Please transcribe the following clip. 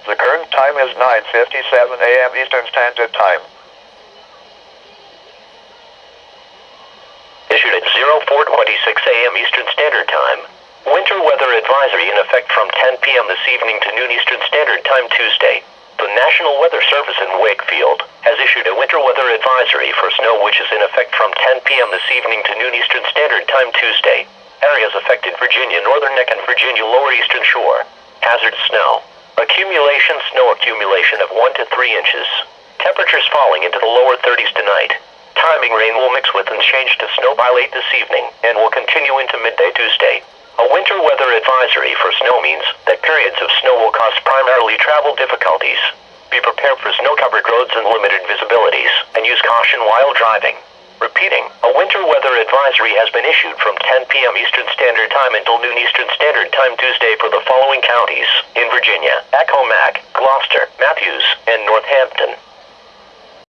The current time is 9:57 a.m. Eastern Standard Time. Issued at 04:26 a.m. Eastern Standard Time. Winter weather advisory in effect from 10 p.m. this evening to noon Eastern Standard Time Tuesday. The National Weather Service in Wakefield has issued a winter weather advisory for snow which is in effect from 10 p.m. this evening to noon Eastern Standard Time Tuesday. Areas affected: Virginia Northern Neck and Virginia Lower Eastern Shore. Hazard snow. Accumulation: snow accumulation of 1 to 3 inches. Temperatures falling into the lower 30s tonight. Timing: rain will mix with and change to snow by late this evening and will continue into midday Tuesday. A winter weather advisory for snow means that periods of snow will cause primarily travel difficulties. Be prepared for snow-covered roads and limited visibilities, and use caution while driving. Repeating, a winter weather advisory has been issued from 10 p.m. Eastern Standard Time until noon Eastern Standard Time Tuesday for the following counties in Virginia: Accomack, Gloucester, Matthews, and Northampton.